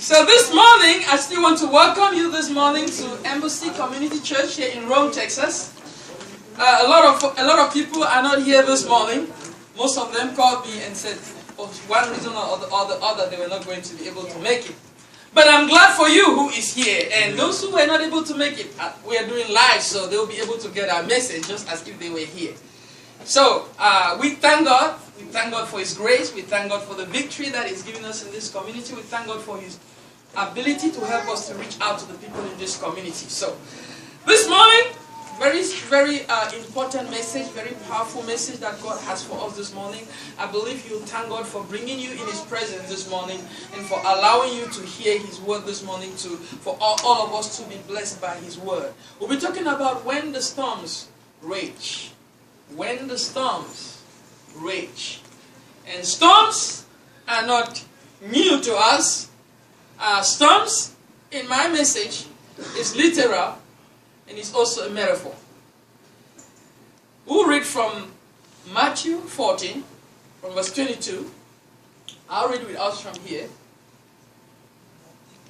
So this morning, I still want to welcome you this morning to Embassy Community Church here in Rome, Texas. A lot of people are not here this morning. Most of them called me and said, for one reason or the other, they were not going to be able to make it. But I'm glad for you who is here, and those who were not able to make it, we are doing live, so they'll be able to get our message just as if they were here. So we thank God. We thank God for His grace. We thank God for the victory that He's given us in this community. We thank God for His ability to help us to reach out to the people in this community. So this morning, very important message, very powerful message that God has for us this morning. I believe you thank God for bringing you in His presence this morning and for allowing you to hear His word this morning, for all of us to be blessed by His word. We'll be talking about when the storms rage. When the storms rage. And storms are not new to us. Storms, in my message, is literal and is also a metaphor. We'll read from Matthew 14, from verse 22. I'll read with us from here.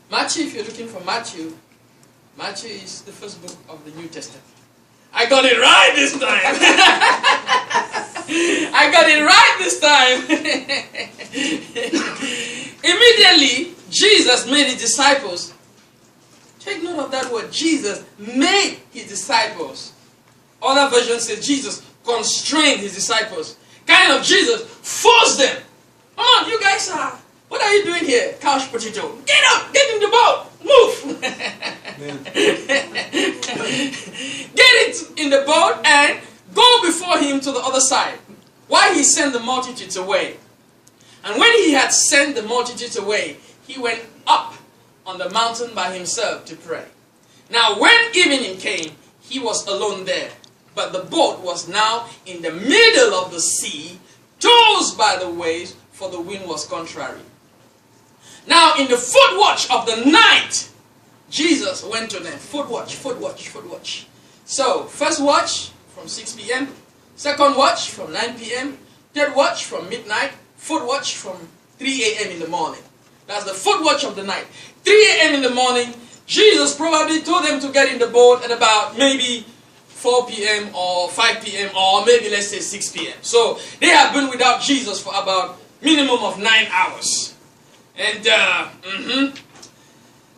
Matthew, if you're looking for Matthew, Matthew is the first book of the New Testament. I got it right this time. I got it right this time. Immediately, Jesus made His disciples. Take note of that word. Jesus made His disciples. Other versions say Jesus constrained His disciples. Kind of Jesus forced them. Come on, you guys are. What are you doing here? Couch potato. Get up. Get in the boat. Move. Get it in the boat and go before Him to the other side, while He sent the multitudes away. And when He had sent the multitudes away, He went up on the mountain by Himself to pray. Now when evening came, He was alone there, but the boat was now in the middle of the sea, tossed by the waves, for the wind was contrary. Now in the fourth watch of the night, Jesus went to them. Fourth watch. So, first watch from 6 p.m., second watch from 9 p.m., third watch from midnight, fourth watch from 3 a.m. in the morning. That's the fourth watch of the night. 3 a.m. in the morning, Jesus probably told them to get in the boat at about maybe 4 p.m. or 5 p.m. or maybe let's say 6 p.m. So, they have been without Jesus for about minimum of 9 hours. And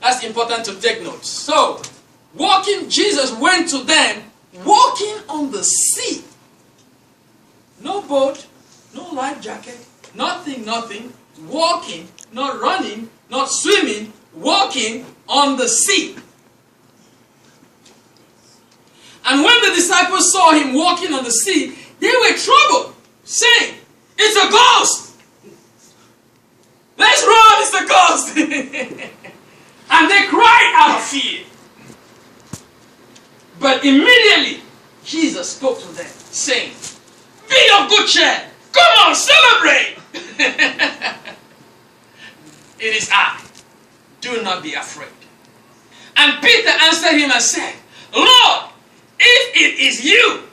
that's important to take note. So, Jesus went to them walking on the sea. No boat, no life jacket, nothing. Walking, not running, not swimming, walking on the sea. And when the disciples saw Him walking on the sea, they were troubled, saying, "It's a ghost! Let's run, it's a ghost!" And they cried out of fear. But immediately, Jesus spoke to them, saying, "Be of good cheer! Come on, celebrate!" It is I. Do not be afraid. And Peter answered Him and said, "Lord, if it is you,"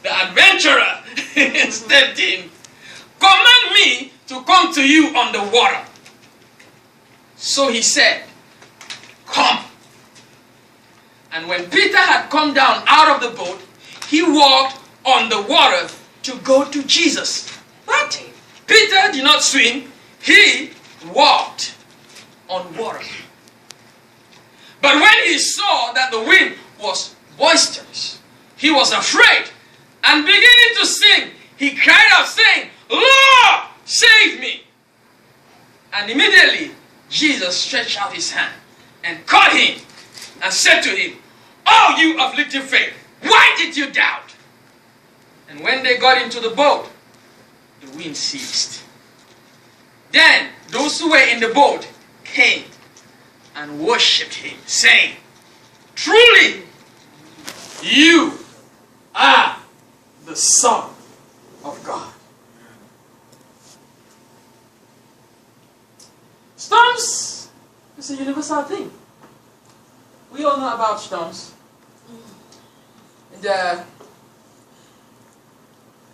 the adventurer stepped in, "command me to come to you on the water." So He said, "Come." And when Peter had come down out of the boat, he walked on the water to go to Jesus. But Peter did not swim, he walked on water. But when he saw that the wind was boisterous, he was afraid, and beginning to sink, he cried out, saying, "Lord, save me!" And immediately Jesus stretched out His hand and caught him and said to him, "Oh, you of little faith, why did you doubt?" And when they got into the boat, the wind ceased. Then those who were in the boat came and worshipped Him, saying, "Truly, you are the Son of God." Storms is a universal thing. We all know about storms. And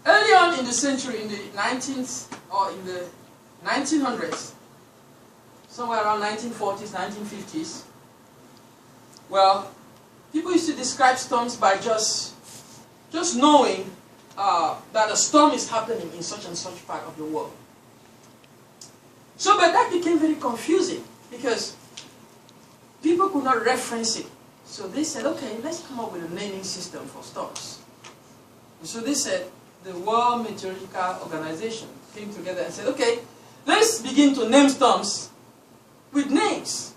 early on in the century, in the 19th or in the 1900s, somewhere around 1940s, 1950s. Well, people used to describe storms by just knowing that a storm is happening in such and such part of the world. So, but that became very confusing because people could not reference it. So they said, okay, let's come up with a naming system for storms. And so they said, the World Meteorological Organization came together and said, okay, let's begin to name storms with names.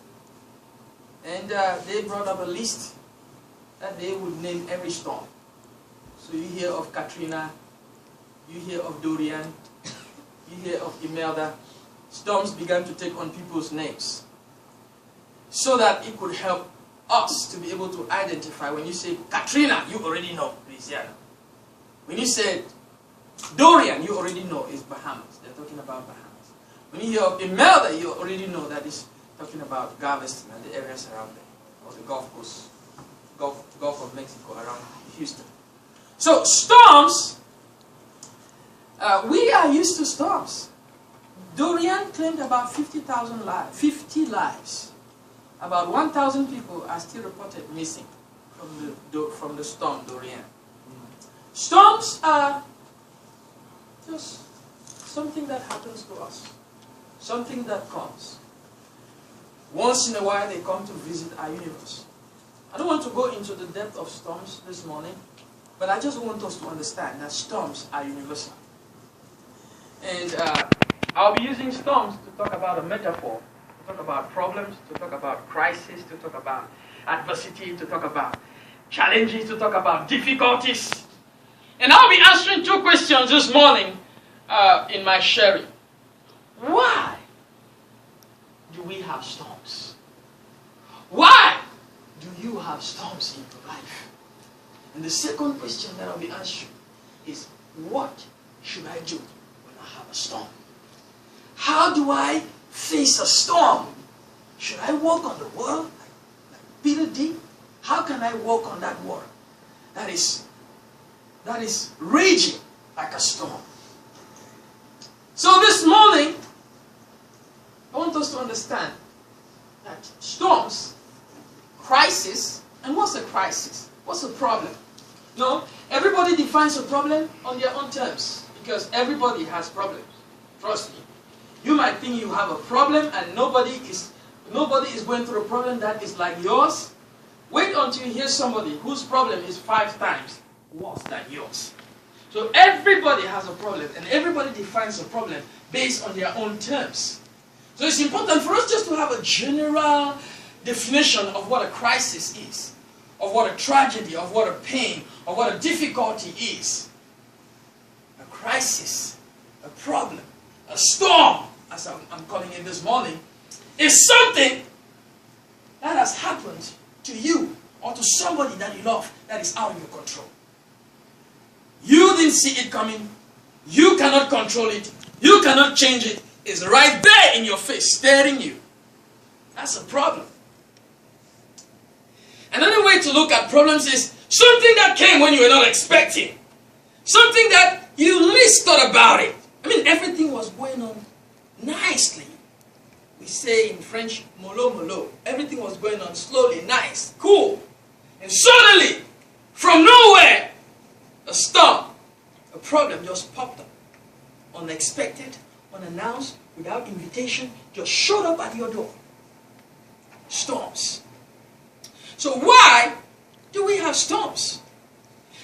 And they brought up a list that they would name every storm. So you hear of Katrina, you hear of Dorian, you hear of Imelda. Storms began to take on people's names so that it could help us to be able to identify. When you say Katrina, you already know Louisiana. When you say Dorian, you already know it's Bahamas. They're talking about Bahamas. When you hear of Imelda, you already know that it's talking about Galveston and the areas around there, or the Gulf Coast, Gulf of Mexico around Houston. So storms, we are used to storms. Dorian claimed about 50 lives. About 1,000 people are still reported missing from the storm Dorian. Storms are just something that happens to us, something that comes. Once in a while they come to visit our universe. I don't want to go into the depth of storms this morning, but I just want us to understand that storms are universal. And I'll be using storms to talk about a metaphor, to talk about problems, to talk about crisis, to talk about adversity, to talk about challenges, to talk about difficulties. And I'll be answering two questions this morning in my sharing. Why do we have storms? Why do you have storms in your life? And the second question that I'll be answering is, what should I do when I have a storm? How do I face a storm? Should I walk on the water like Peter did? How can I walk on that water that is raging like a storm? So this morning, I want us to understand that storms, crisis, and what's a crisis? What's a problem? No, everybody defines a problem on their own terms because everybody has problems. Trust me. You might think you have a problem and nobody is going through a problem that is like yours. Wait until you hear somebody whose problem is 5 times worse than yours. So everybody has a problem and everybody defines a problem based on their own terms. So it's important for us just to have a general definition of what a crisis is, of what a tragedy, of what a pain, of what a difficulty is. A crisis, a problem, a storm, as I'm calling it this morning, is something that has happened to you or to somebody that you love that is out of your control. You didn't see it coming. You cannot control it. You cannot change it. It's right there in your face, staring you. That's a problem. Another way to look at problems is something that came when you were not expecting. Something that you least thought about it. I mean, everything was going on nicely. We say in French, mollo mollo. Everything was going on slowly, nice, cool. And suddenly, from nowhere, a storm, a problem just popped up. Unexpected, unannounced, without invitation, just showed up at your door. Storms. So why do we have storms?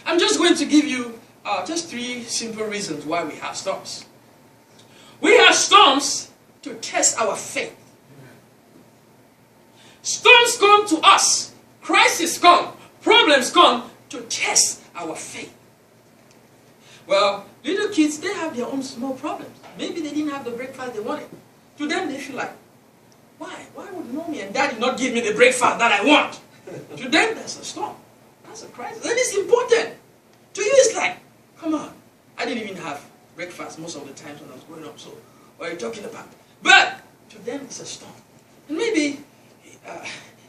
I'm just going to give you just 3 simple reasons why we have storms. We have storms to test our faith. Storms come to us. Crises come. Problems come to test our faith. Well, little kids, they have their own small problems. Maybe they didn't have the breakfast they wanted. To them, they feel like, why? Why would mommy and daddy not give me the breakfast that I want? To them, that's a storm. That's a crisis. And it's important. To you, it's like, come on. I didn't even have breakfast most of the times when I was growing up, so what are you talking about? But to them, it's a storm. And maybe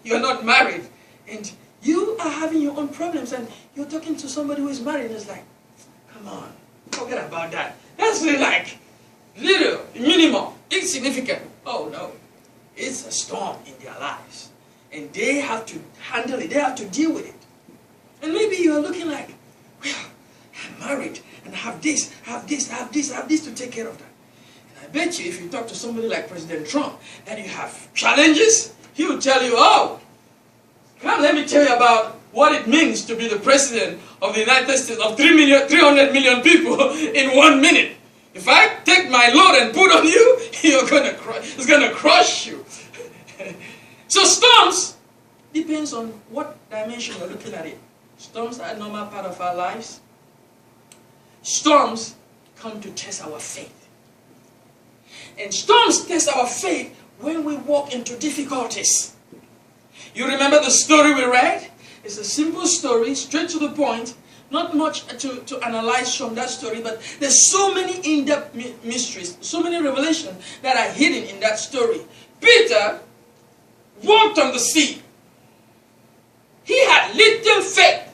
you're not married, and you are having your own problems, and you're talking to somebody who is married, and it's like, come on, forget about that. That's really like little, minimal, insignificant. Oh no. It's a storm in their lives. And they have to handle it. They have to deal with it. And maybe you are looking like, well, I'm married and I have this, I have this, I have this, I have this to take care of that. And I bet you if you talk to somebody like President Trump and you have challenges, he will tell you, oh, come let me tell you about what it means to be the president of the United States of 300 million people in 1 minute. If I take my load and put on you, it's going to crush you. So storms depends on what dimension you're looking at it. Storms are a normal part of our lives. Storms come to test our faith. And storms test our faith when we walk into difficulties. You remember the story we read? It's a simple story, straight to the point. Not much to analyze from that story, but there's so many in-depth mysteries, so many revelations that are hidden in that story. Peter walked on the sea. He had little faith.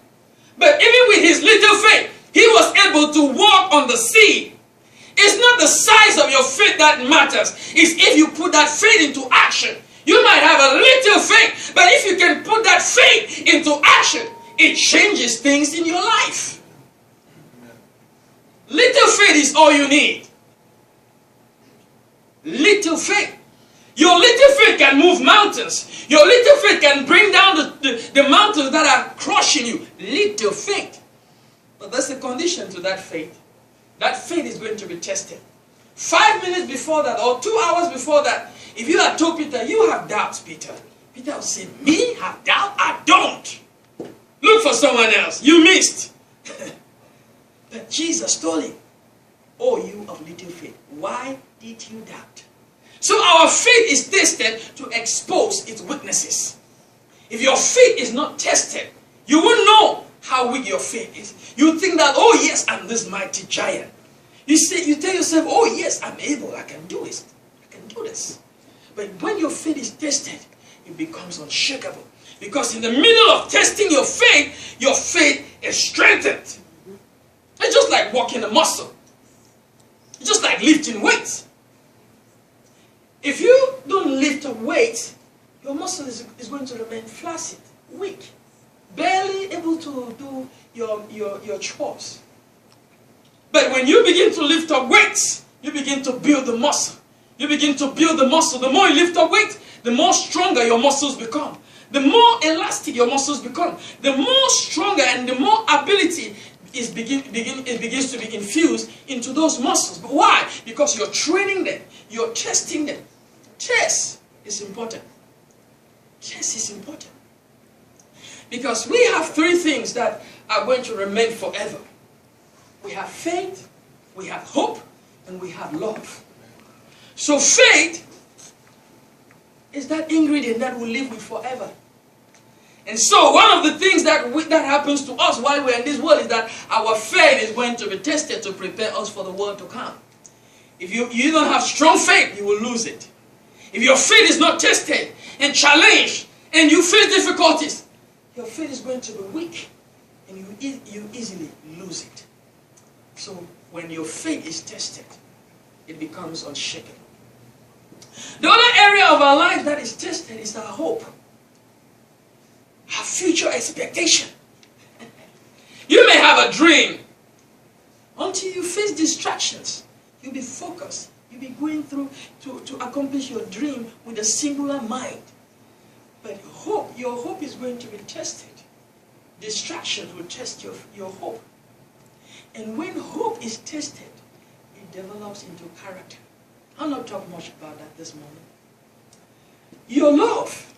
But even with his little faith, he was able to walk on the sea. It's not the size of your faith that matters. It's if you put that faith into action. You might have a little faith, but if you can put that faith into action, it changes things in your life. Little faith is all you need. Little faith. Your little faith can move mountains. Your little faith can bring down the mountains that are crushing you. Little faith. But there's a condition to that faith. That faith is going to be tested. 5 minutes before that or 2 hours before that, if you had told Peter, you have doubts, Peter. Peter would say, me have doubt? I don't. Look for someone else. You missed. But Jesus told him, oh, you of little faith, why did you doubt? So our faith is tested to expose its weaknesses. If your faith is not tested, you won't know how weak your faith is. You think that, oh yes, I'm this mighty giant. You tell yourself, oh yes, I'm able, I can do it. I can do this. But when your faith is tested, it becomes unshakable. Because in the middle of testing your faith is strengthened. It's just like walking a muscle. It's just like lifting weights. If you don't lift a weight, your muscle is going to remain flaccid, weak, barely able to do your chores. But when you begin to lift up weights, you begin to build the muscle. You begin to build the muscle. The more you lift up weight, the more stronger your muscles become. The more elastic your muscles become. The more stronger and the more ability it begins to be infused into those muscles. But why? Because you're training them. You're testing them. Test is important. Test is important. Because we have 3 things that are going to remain forever. We have faith, we have hope, and we have love. So faith is that ingredient that we live with forever. And so one of the things that happens to us while we're in this world is that our faith is going to be tested to prepare us for the world to come. If you don't have strong faith, you will lose it. If your faith is not tested and challenged and you face difficulties, your faith is going to be weak and you easily lose it. So when your faith is tested, it becomes unshakable. The other area of our life that is tested is our hope. Our future expectation. You may have a dream. Until you face distractions, you'll be focused. You'll be going through to accomplish your dream with a singular mind. But your hope is going to be tested. Distractions will test your hope. And when hope is tested, it develops into character. I'll not talk much about that this morning. Your love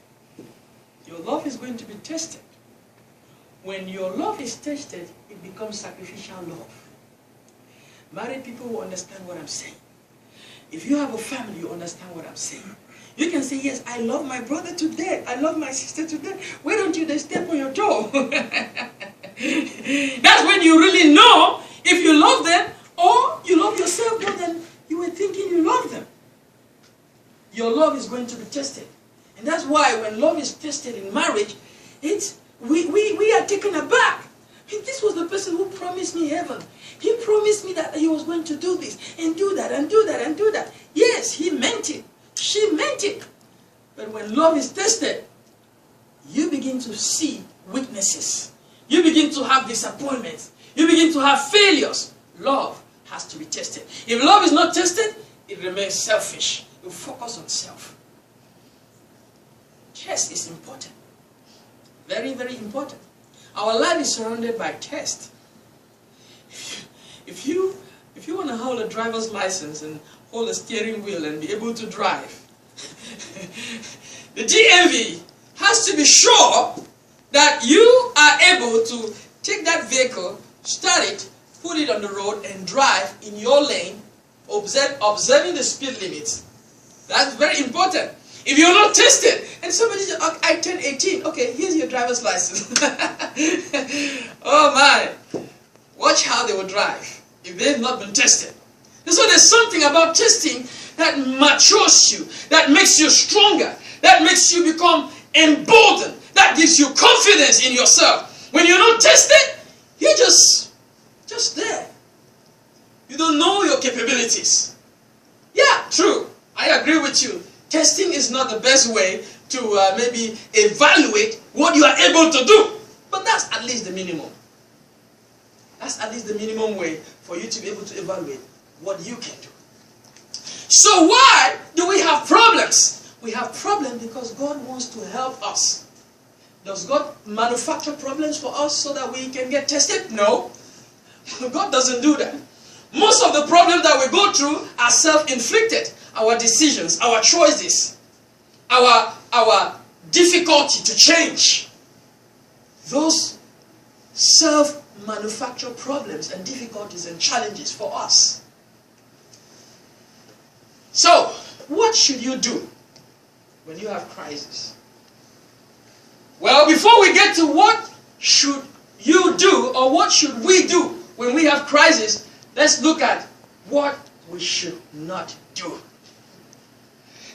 is going to be tested. When your love is tested, it becomes sacrificial love. Married people will understand what I'm saying. If you have a family, you understand what I'm saying. You can say, yes, I love my brother to death. I love my sister to death. Why don't you just step on your toe? That's when you really know if you love them or you love yourself more than you were thinking you love them. Your love is going to be tested. And that's why when love is tested in marriage, we are taken aback. This was the person who promised me heaven. He promised me that he was going to do this and do that and do that and do that. Yes, he meant it. She meant it. But when love is tested, you begin to see weaknesses. You begin to have disappointments. You begin to have failures. Love has to be tested. If love is not tested, it remains selfish. You focus on self. Test is important. Very, very important. Our life is surrounded by tests. If you want to hold a driver's license and hold a steering wheel and be able to drive, the DMV has to be sure that you are able to take that vehicle, start it, put it on the road and drive in your lane, observing the speed limits. That's very important. If you're not tested, and somebody says, I turned 18, okay, here's your driver's license. Oh my, watch how they will drive if they've not been tested. And so there's something about testing that matures you, that makes you stronger, that makes you become emboldened, that gives you confidence in yourself. When you're not tested, you're just there. You don't know your capabilities. Yeah, true. I agree with you. Testing is not the best way to maybe evaluate what you are able to do. But that's at least the minimum. That's at least the minimum way for you to be able to evaluate what you can do. So why do we have problems? We have problems because God wants to help us. Does God manufacture problems for us so that we can get tested? No. God doesn't do that. Most of the problems that we go through are self-inflicted. Our decisions, our choices, our difficulty to change. Those self-manufactured problems and difficulties and challenges for us. So, what should you do when you have crisis? Well, before we get to what should you do or what should we do when we have crisis, let's look at what we should not do.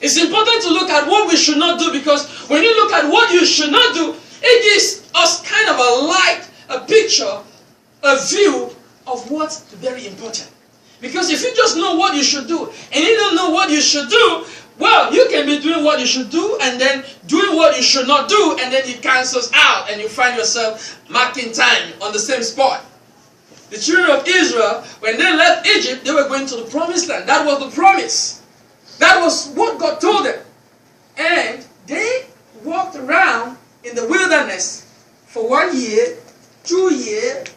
It's important to look at what we should not do, because when you look at what you should not do, it gives us kind of a picture, a view of what's very important. Because if you just know what you should do and you don't know what you should do, well, you can be doing what you should do and then doing what you should not do, and then it cancels out and you find yourself marking time on the same spot. The children of Israel, when they left Egypt, they were going to the promised land. That was the promise. That was what God told them. And they walked around in the wilderness for 1 year, 2 years,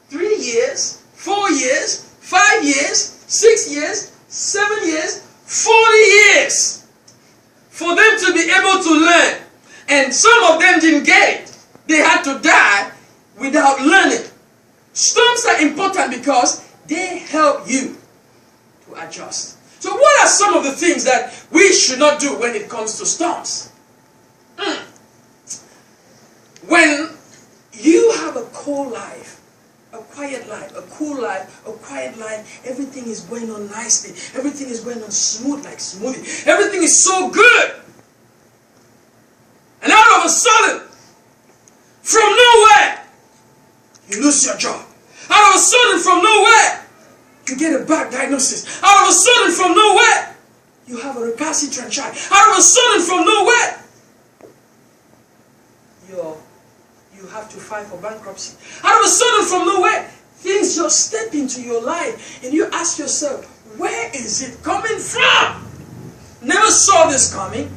3 years, 4 years, 5 years, 6 years, 7 years, 40 years for them to be able to learn. And some of them didn't get it. They had to die without learning. Storms are important because they help you to adjust. So what are some of the things that we should not do when it comes to storms? When you have a cool life, a quiet life, a cool life, a quiet life, everything is going on nicely, everything is going on smooth like smoothie, everything is so good. And all of a sudden, from nowhere, you lose your job. All of a sudden, from nowhere, you get a bad diagnosis. All of a sudden, from nowhere, you have a recalcitrant child. All of a sudden, from nowhere, you have to file for bankruptcy. All of a sudden, from nowhere, things just step into your life, and you ask yourself, where is it coming from? Never saw this coming.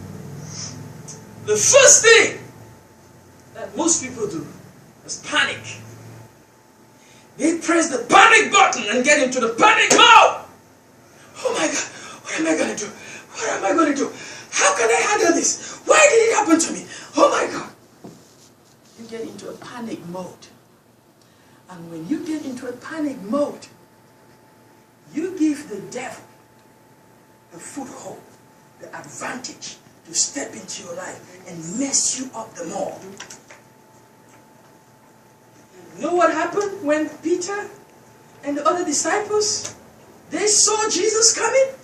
The first thing that most people do is panic. They press the panic button and get into the panic mode. Oh my God, what am I going to do? What am I going to do? How can I handle this? Why did it happen to me? Oh my God. You get into a panic mode. And when you get into a panic mode, you give the devil the foothold, the advantage to step into your life and mess you up the more. You know what happened when Peter and the other disciples, they saw Jesus coming?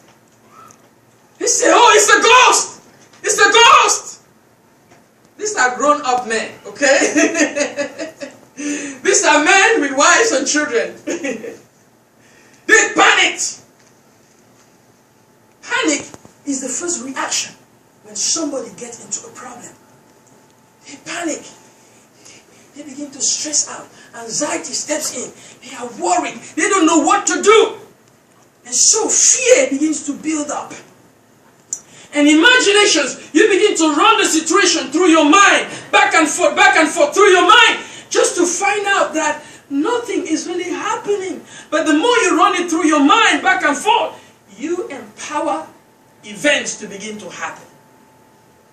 They said, oh, it's a ghost! It's a ghost! These are grown-up men, okay? These are men with wives and children. They panicked. Panic is the first reaction when somebody gets into a problem, they panic. They begin to stress out. Anxiety steps in. They are worried. They don't know what to do. And so fear begins to build up. And imaginations, you begin to run the situation through your mind, back and forth through your mind, just to find out that nothing is really happening. But the more you run it through your mind, back and forth, you empower events to begin to happen.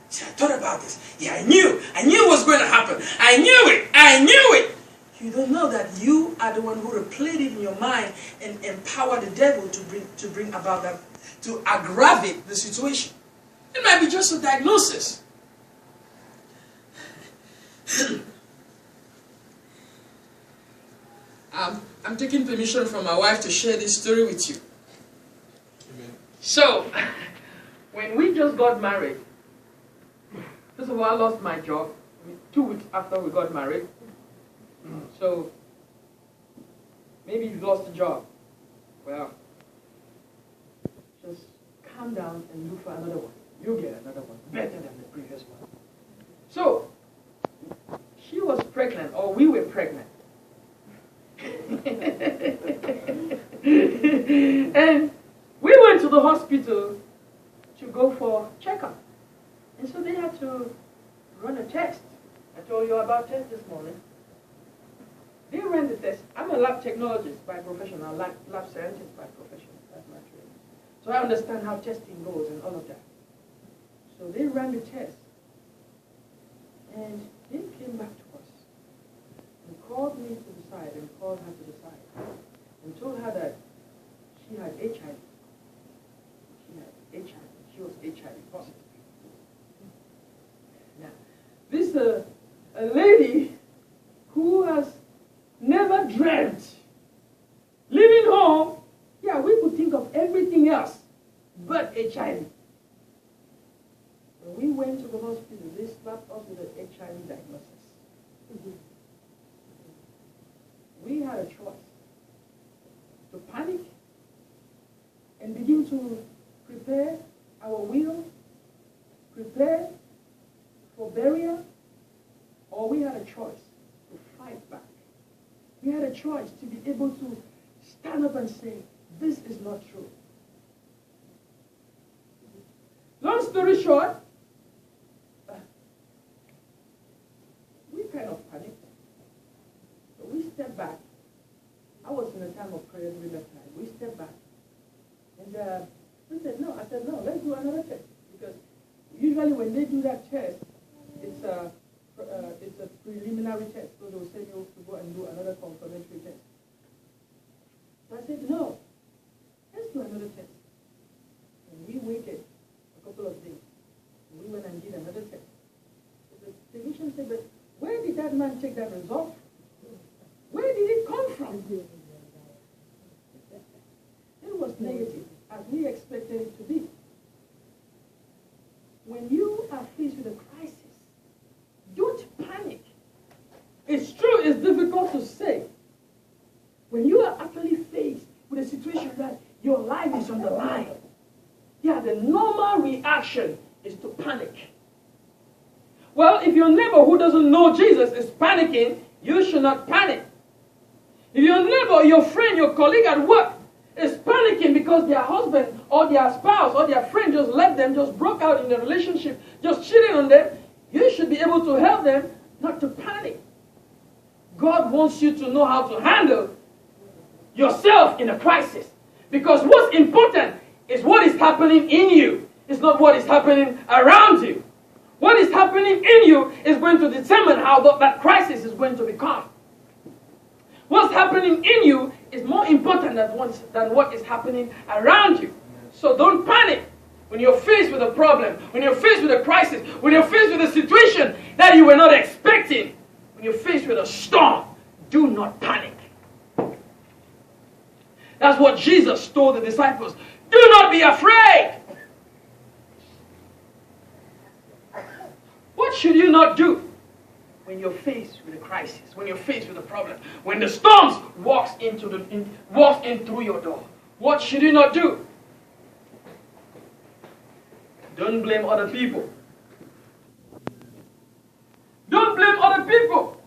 See, I thought about this. Yeah, I knew it was going to happen. I knew it. You don't know that you are the one who replayed it in your mind and empower the devil to bring about that, to aggravate the situation. It might be just a diagnosis. I'm taking permission from my wife to share this story with you. Amen. So, when we just got married, first of all, I lost my job 2 weeks after we got married. So, maybe you've lost a job. Well, just calm down and look for another one. You'll get another one better than the previous one. So, she was pregnant, or we were pregnant. And we went to the hospital to go for checkup. And so they had to run a test. I told you about test this morning. They ran the test. I'm a lab technologist by profession, a lab scientist by profession. That's my training. So I understand how testing goes and all of that. So they ran the test. And they came back to us and called me to the side and called her to the side and told her that she had HIV. She had HIV. She was HIV positive. Now, this a lady who has never dreamt leaving home. Yeah, we could think of everything else but HIV. When we went to the hospital, they slapped us with an HIV diagnosis. We had a choice to panic and begin to prepare our will, prepare for burial, or we had a choice to fight back. We had a choice to be able to stand up and say, this is not true. Long story short, we kind of panicked. So we stepped back. I was in a time of prayer during that time. We stepped back. And we said, no. I said, no, let's do another test. Because usually when they do that test, it's a preliminary test. So they'll send you to go and do another confirmatory test. So I said, no, let's do another test. And we waited a couple of days. And we went and did another test. So the technician said, but where did that man take that result? Where did it come from? It was negative, as we expected it to be. When you are faced with a crisis, don't panic. It's true, it's difficult to say. When you are actually faced with a situation that your life is on the line, yeah, the normal reaction is to panic. Well, if your neighbor who doesn't know Jesus is panicking, you should not panic. If your neighbor, your friend, your colleague at work is panicking because their husband or their spouse or their friend just left them, just broke out in the relationship, just cheating on them, you should be able to help them not to panic. God wants you to know how to handle yourself in a crisis. Because what's important is what is happening in you. It's not what is happening around you. What is happening in you is going to determine how that crisis is going to become. What's happening in you is more important than what is happening around you. So don't panic when you're faced with a problem, when you're faced with a crisis, when you're faced with a situation that you were not expecting, when you're faced with a storm. Do not panic. That's what Jesus told the disciples. Do not be afraid. What should you not do when you're faced with a crisis, when you're faced with a problem, when the storms walks in through your door? What should you not do? Do Don't blame other people. Don't blame other people.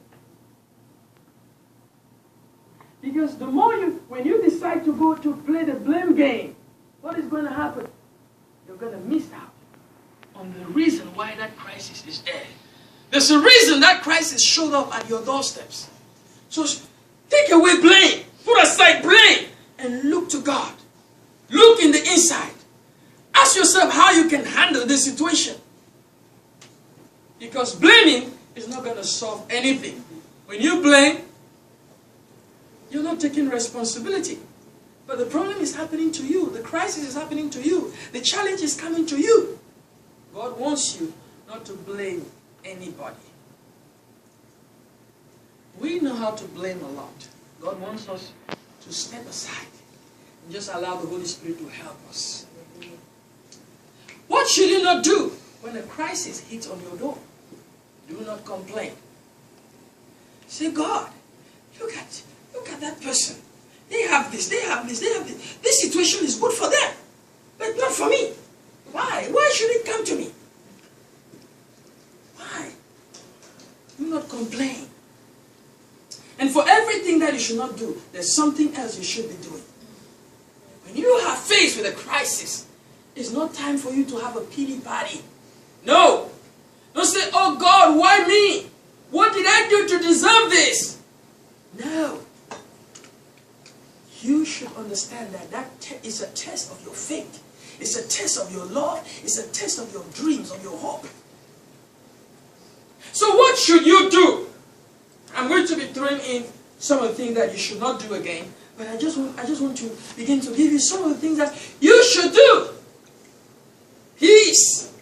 Because the more when you decide to go to play the blame game, what is going to happen? You're going to miss out on the reason why that crisis is there. There's a reason that crisis showed up at your doorsteps. So take away blame. Put aside blame and look to God. Look in the inside. Ask yourself how you can handle this situation. Because blaming is not going to solve anything. When you blame, you're not taking responsibility. But the problem is happening to you. The crisis is happening to you. The challenge is coming to you. God wants you not to blame anybody. We know how to blame a lot. God wants us to step aside and just allow the Holy Spirit to help us. What should you not do when a crisis hits on your door? Do not complain. Say, God, look at that person. They have this, they have this, they have this. This situation is good for them, but not for me. Why? Why should it come to me? Why? Do not complain. And for everything that you should not do, there's something else you should be doing. When you are faced with a crisis, it's not time for you to have a pity party. No. Don't say, oh God, why me? What did I do to deserve this? No. You should understand that is a test of your faith. It's a test of your love. It's a test of your dreams, of your hope. So what should you do? I'm going to be throwing in some of the things that you should not do again. But I just want to begin to give you some of the things that you should do. Peace.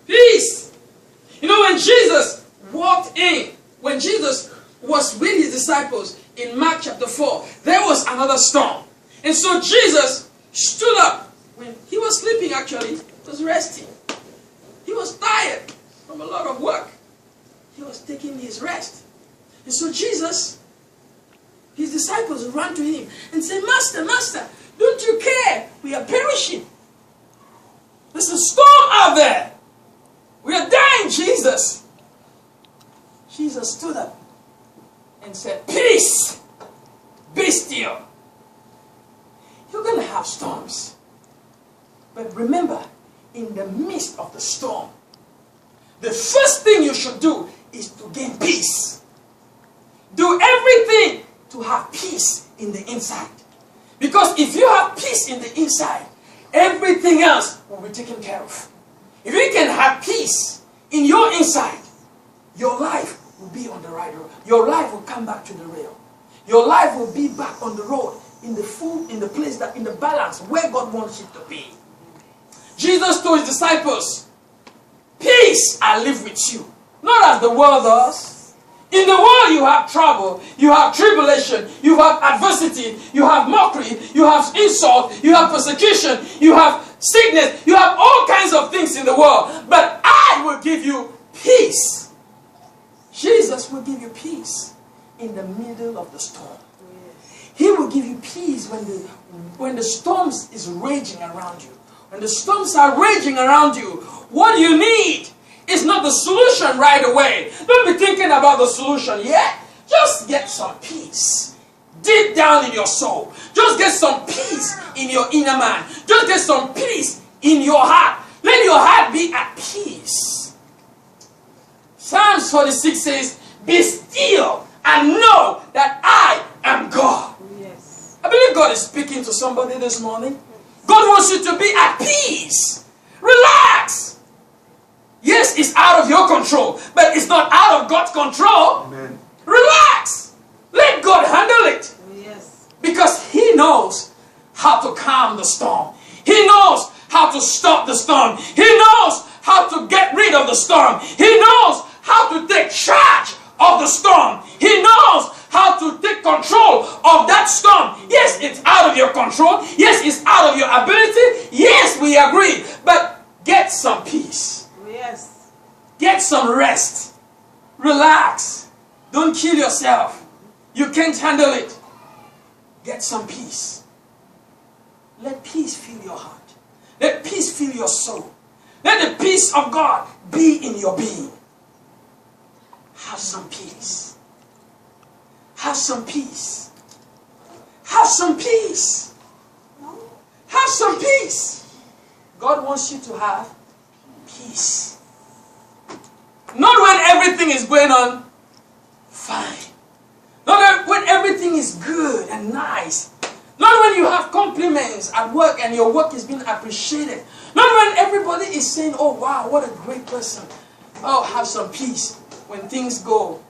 Peace. You know, when Jesus walked in, when Jesus was with his disciples in Mark chapter 4, there was another storm. And so Jesus stood up when he was sleeping, actually, was resting. He was tired from a lot of work. He was taking his rest. And so Jesus, his disciples ran to him and said, Master, Master, don't you care? We are perishing. There's a storm out there. We are dying, Jesus. Jesus stood up and said, Peace, be still. You're going to have storms. But remember, in the midst of the storm, the first thing you should do is to gain peace. Do everything to have peace in the inside. Because if you have peace in the inside, everything else will be taken care of. If you can have peace in your inside, your life will be on the right road. Your life will come back to the rail. Your life will be back on the road, in the place that, in the balance where God wants it to be. Jesus told his disciples, peace I live with you. Not as the world does. In the world you have trouble, you have tribulation, you have adversity, you have mockery, you have insult, you have persecution, you have sickness, you have all kinds of things in the world. But I will give you peace. Jesus will give you peace in the middle of the storm. He will give you peace when the storms is raging around you. When the storms are raging around you, what you need is not the solution right away. Don't be thinking about the solution yet. Just get some peace deep down in your soul. Just get some peace in your inner man. Just get some peace in your heart. Let your heart be at peace. Psalms 46 says, be still and know that I am God. Yes. I believe God is speaking to somebody this morning. God wants you to be at peace. Relax. Yes, it's out of your control, but it's not out of God's control. Amen. Relax. Let God handle it. Yes. Because He knows how to calm the storm. He knows how to stop the storm. He knows how to get rid of the storm. He knows how to take charge of the storm. He knows how to take control of that storm. Yes, it's out of your control. Yes, it's out of your ability. Yes, we agree. But get some peace. Yes. Get some rest. Relax. Don't kill yourself. You can't handle it. Get some peace. Let peace fill your heart. Let peace fill your soul. Let the peace of God be in your being. Have some peace. Have some peace. Have some peace. Have some peace. God wants you to have peace. Not when everything is going on fine. Not when everything is good and nice. Not when you have compliments at work and your work is being appreciated. Not when everybody is saying, oh wow, what a great person. Oh, have some peace. When things go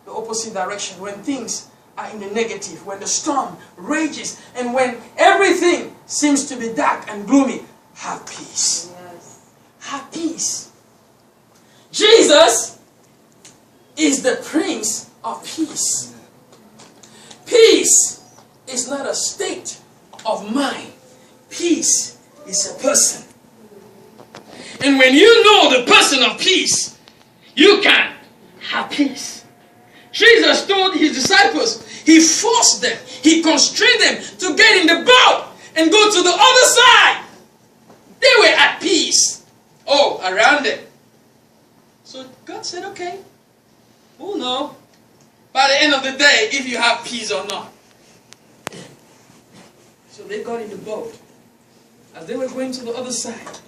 the opposite direction. When things are in the negative. When the storm rages. And when everything seems to be dark and gloomy. Have peace. Yes. Have peace. Jesus is the Prince of Peace. Peace is not a state of mind. Peace is a person. And when you know the person of peace, you can have peace. Jesus told his disciples, he forced them, he constrained them to get in the boat and go to the other side. They were at peace. Oh, around it. So God said, okay, we'll know by the end of the day if you have peace or not. So they got in the boat. As they were going to the other side,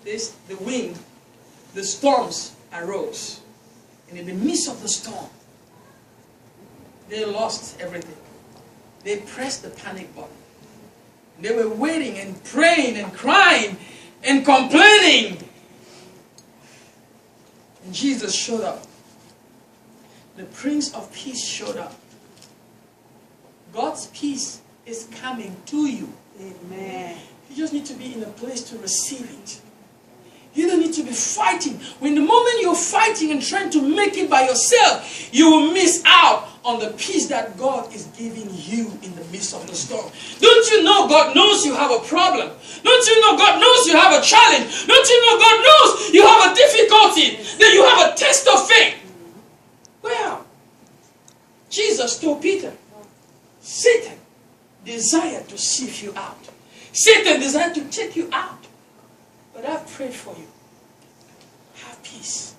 the wind, the storms arose. And in the midst of the storm, they lost everything. They pressed the panic button. They were waiting and praying and crying and complaining. And Jesus showed up. The Prince of Peace showed up. God's peace is coming to you. Amen. You just need to be in a place to receive it. You don't need to be fighting. When the moment you're fighting and trying to make it by yourself, you will miss out on the peace that God is giving you in the midst of the storm. Don't you know God knows you have a problem? Don't you know God knows you have a challenge? Don't you know God knows you have a difficulty? That you have a test of faith? Well, Jesus told Peter, Satan desired to sift you out. Satan desired to take you out. But I've prayed for you. Have peace.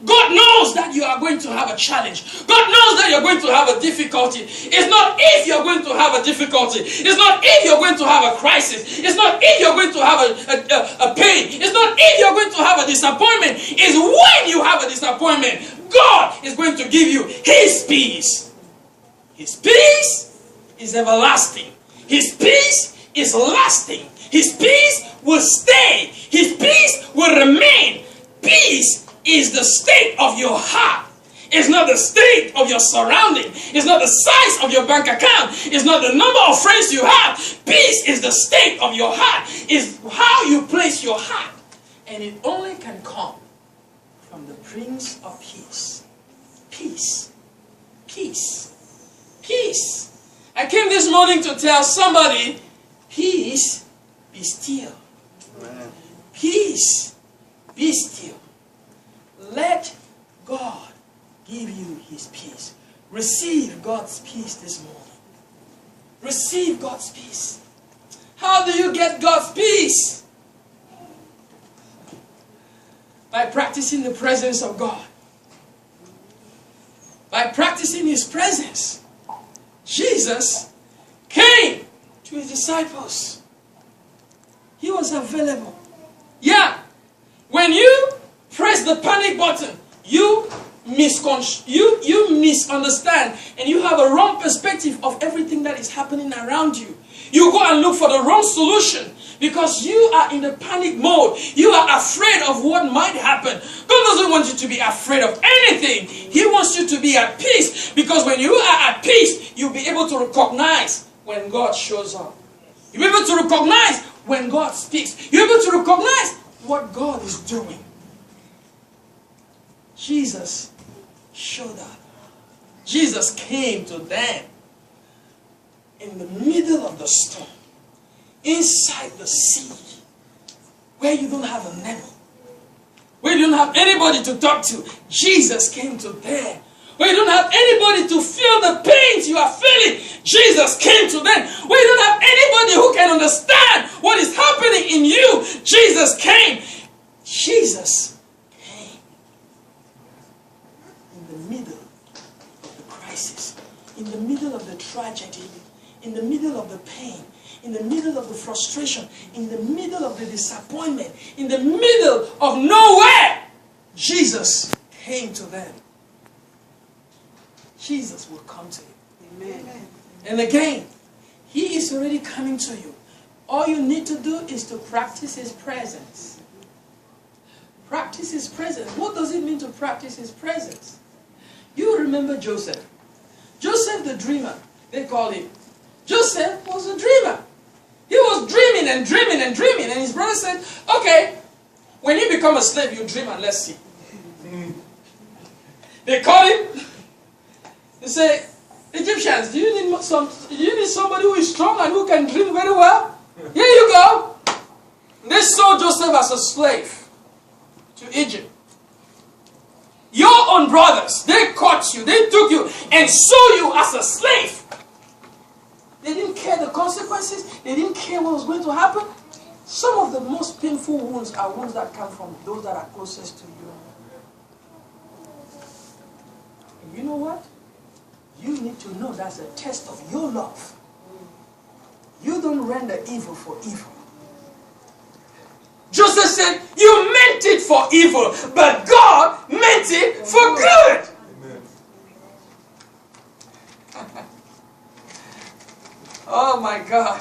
God knows that you are going to have a challenge. God knows that you're going to have a difficulty. It's not if you're going to have a difficulty. It's not if you're going to have a crisis. It's not if you're going to have a pain. It's not if you're going to have a disappointment. It's when you have a disappointment. God is going to give you His peace. His peace is everlasting. His peace is lasting. His peace will stay. His peace will remain. Peace is the state of your heart. It's not the state of your surrounding. It's not the size of your bank account. It's not the number of friends you have. Peace is the state of your heart. It's how you place your heart. And it only can come from the Prince of Peace. Peace. Peace. Peace. I came this morning to tell somebody, peace, be still. Amen. Peace, be still. Let God give you His peace. Receive God's peace this morning. Receive God's peace. How do you get God's peace? By practicing the presence of God. By practicing His presence. Jesus came to His disciples. He was available. Yeah. When you press the panic button, you misunderstand and you have a wrong perspective of everything that is happening around you. You go and look for the wrong solution because you are in the panic mode. You are afraid of what might happen. God doesn't want you to be afraid of anything. He wants you to be at peace, because when you are at peace, you'll be able to recognize when God shows up. You'll be able to recognize when God speaks. You're able to recognize what God is doing. Jesus showed up. Jesus came to them in the middle of the storm, inside the sea, where you don't have a neighbor, where you don't have anybody to talk to. Jesus came to them where you don't have anybody to feel the pains you are feeling, Jesus came to them. Where you don't have anybody who can understand what is happening in you, Jesus came. Jesus came in the middle of the crisis, in the middle of the tragedy, in the middle of the pain, in the middle of the frustration, in the middle of the disappointment, in the middle of nowhere. Jesus came to them. Jesus will come to you. Amen. And again, He is already coming to you. All you need to do is to practice His presence. Practice His presence. What does it mean to practice His presence? You remember Joseph. Joseph the dreamer, they call him. Joseph was a dreamer. He was dreaming and dreaming and dreaming. And his brother said, okay, when you become a slave, you dream and let's see. They call him. They say, Egyptians, do you need somebody who is strong and who can dream very well? Here you go. They sold Joseph as a slave to Egypt. Your own brothers, they caught you, they took you and sold you as a slave. They didn't care the consequences. They didn't care what was going to happen. Some of the most painful wounds are ones that come from those that are closest to you. And you know what? You need to know that's a test of your love. You don't render evil for evil. Joseph said, you meant it for evil, but God meant it for good. Amen. Oh my God.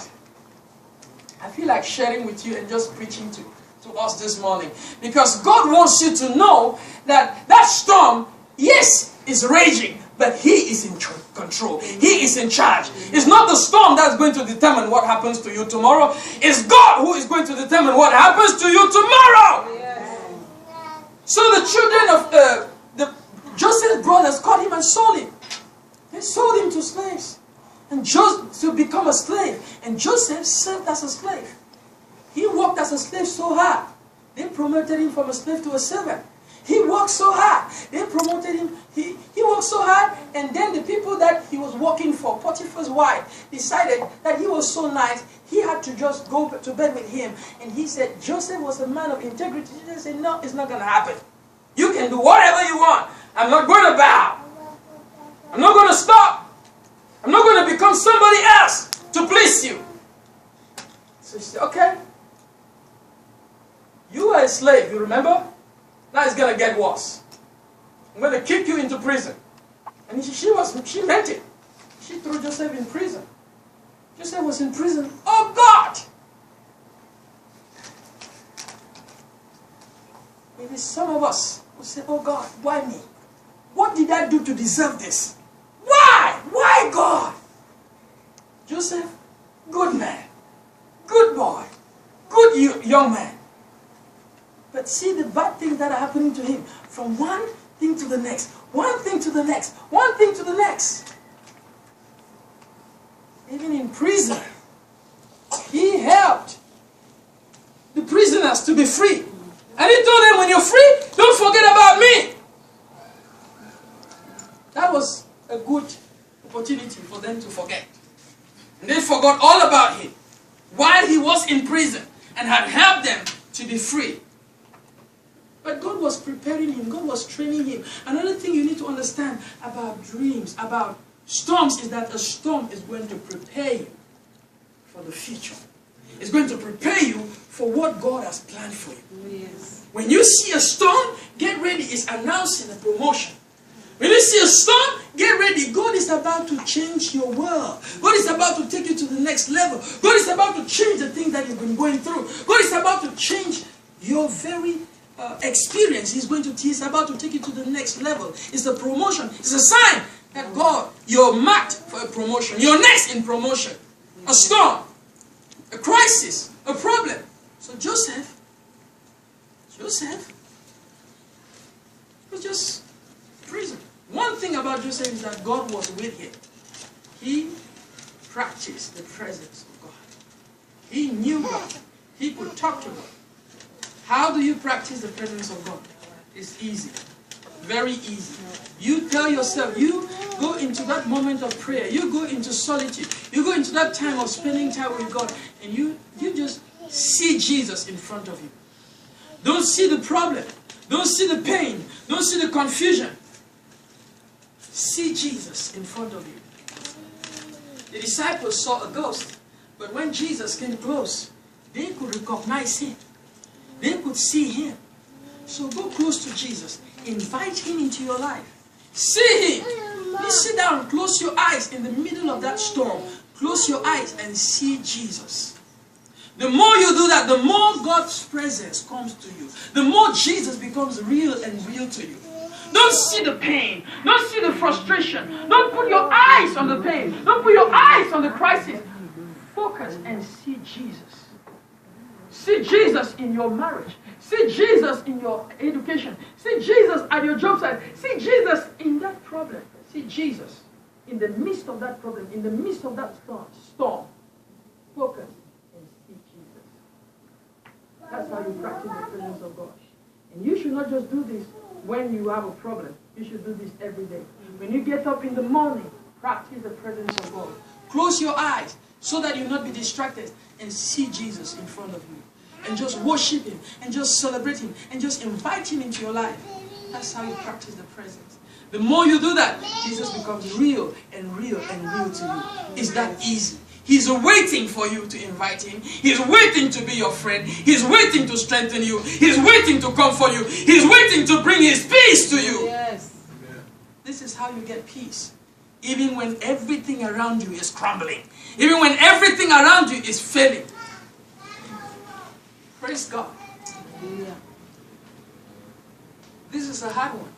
I feel like sharing with you and just preaching to us this morning. Because God wants you to know that that storm, yes, is raging, but He is in control. He is in charge. It's not the storm that's going to determine what happens to you tomorrow. It's God who is going to determine what happens to you tomorrow. Yes. So the children of Joseph's brothers caught him and sold him. They sold him to slaves. And to become a slave. And Joseph served as a slave. He worked as a slave so hard. They promoted him from a slave to a servant. He worked so hard. They promoted him. He worked so hard. And then the people that he was working for, Potiphar's wife, decided that he was so nice, he had to just go to bed with him. And he said, Joseph was a man of integrity. He said, no, it's not going to happen. You can do whatever you want. I'm not going to bow. I'm not going to stop. I'm not going to become somebody else to please you. So she said, okay. You are a slave, you remember? Now it's going to get worse. I'm going to kick you into prison. And she meant it. She threw Joseph in prison. Joseph was in prison. Oh God! Maybe some of us will say, oh God, why me? What did I do to deserve this? Why? Why God? Joseph, good man, good boy, good young man. But see the bad things that are happening to him. From one thing to the next, one thing to the next, one thing to the next. Even in prison, he helped the prisoners to be free. And he told them, when you're free, don't forget about me. That was a good opportunity for them to forget. And they forgot all about him while he was in prison and had helped them to be free. But God was preparing him. God was training him. Another thing you need to understand about dreams, about storms, is that a storm is going to prepare you for the future. It's going to prepare you for what God has planned for you. Yes. When you see a storm, get ready. It's announcing a promotion. When you see a storm, get ready. God is about to change your world. God is about to take you to the next level. God is about to change the things that you've been going through. God is about to change your very experience. He's about to take you to the next level. It's a promotion. It's a sign that God, you're marked for a promotion. You're next in promotion. A storm, a crisis, a problem. So Joseph was just prison. One thing about Joseph is that God was with him. He practiced the presence of God. He knew God. He could talk to God. How do you practice the presence of God? It's easy. Very easy. You tell yourself, you go into that moment of prayer, you go into solitude, you go into that time of spending time with God, and you just see Jesus in front of you. Don't see the problem. Don't see the pain. Don't see the confusion. See Jesus in front of you. The disciples saw a ghost, but when Jesus came close, they could recognize him. They could see him. So go close to Jesus. Invite him into your life. See him. Please sit down. Close your eyes in the middle of that storm. Close your eyes and see Jesus. The more you do that, the more God's presence comes to you. The more Jesus becomes real and real to you. Don't see the pain. Don't see the frustration. Don't put your eyes on the pain. Don't put your eyes on the crisis. Focus and see Jesus. See Jesus in your marriage. See Jesus in your education. See Jesus at your job site. See Jesus in that problem. See Jesus in the midst of that problem, in the midst of that storm. Focus and see Jesus. That's how you practice the presence of God. And you should not just do this when you have a problem. You should do this every day. When you get up in the morning, practice the presence of God. Close your eyes so that you'll not be distracted and see Jesus in front of you. And just worship him, and just celebrate him, and just invite him into your life. That's how you practice the presence. The more you do that, Jesus becomes real and real and real to you. It's that easy. He's waiting for you to invite him. He's waiting to be your friend. He's waiting to strengthen you. He's waiting to comfort you. He's waiting to bring his peace to you. Yes. This is how you get peace. Even when everything around you is crumbling. Even when everything around you is failing. Praise God. Yeah. This is a hard one.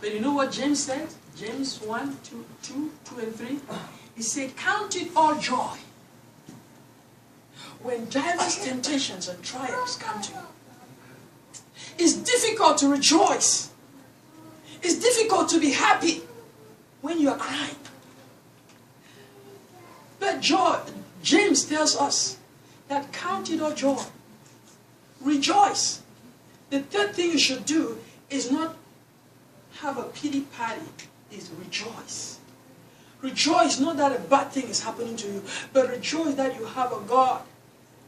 But you know what James said? James 1, 2 and 3. He said, count it all joy when diverse temptations and trials come to you. It's difficult to rejoice. It's difficult to be happy when you are crying. But joy, James tells us that count it all joy. Rejoice. The third thing you should do is not have a pity party, is rejoice. Rejoice not that a bad thing is happening to you, but rejoice that you have a God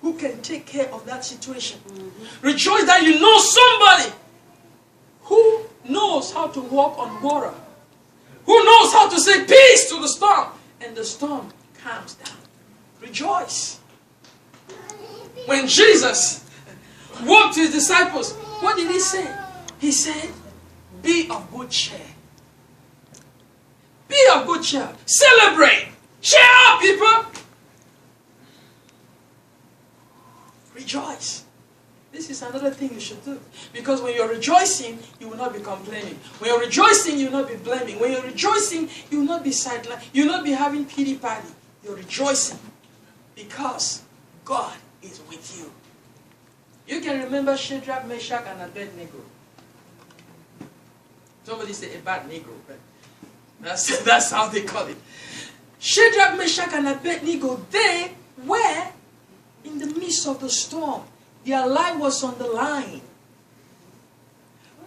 who can take care of that situation. Rejoice that you know somebody who knows how to walk on water, who knows how to say peace to the storm, and the storm calms down. Rejoice. When Jesus walked to his disciples, what did he say? He said, be of good cheer. Be of good cheer. Celebrate. Cheer up, people. Rejoice. This is another thing you should do. Because when you're rejoicing, you will not be complaining. When you're rejoicing, you will not be blaming. When you're rejoicing, you will not be sidelined. You will not be having pity party. You're rejoicing because God is with you. You can remember Shadrach, Meshach, and Abednego. Somebody say a bad Negro, but that's how they call it. Shadrach, Meshach, and Abednego, they were in the midst of the storm. Their life was on the line.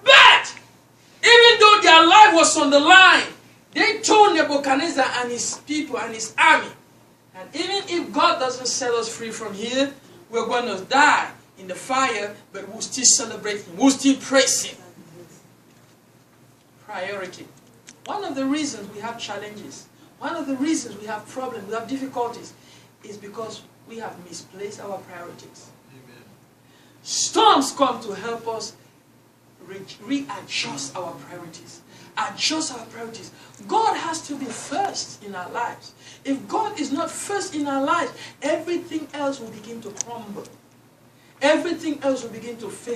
But, even though their life was on the line, they told Nebuchadnezzar and his people and his army, and even if God doesn't set us free from here, we're going to die in the fire, but we'll still celebrate him. We'll still praise him. Priority. One of the reasons we have challenges, one of the reasons we have problems, we have difficulties, is because we have misplaced our priorities. Amen. Storms come to help us readjust our priorities. Adjust our priorities. God has to be first in our lives. If God is not first in our lives, everything else will begin to crumble. Everything else will begin to fail.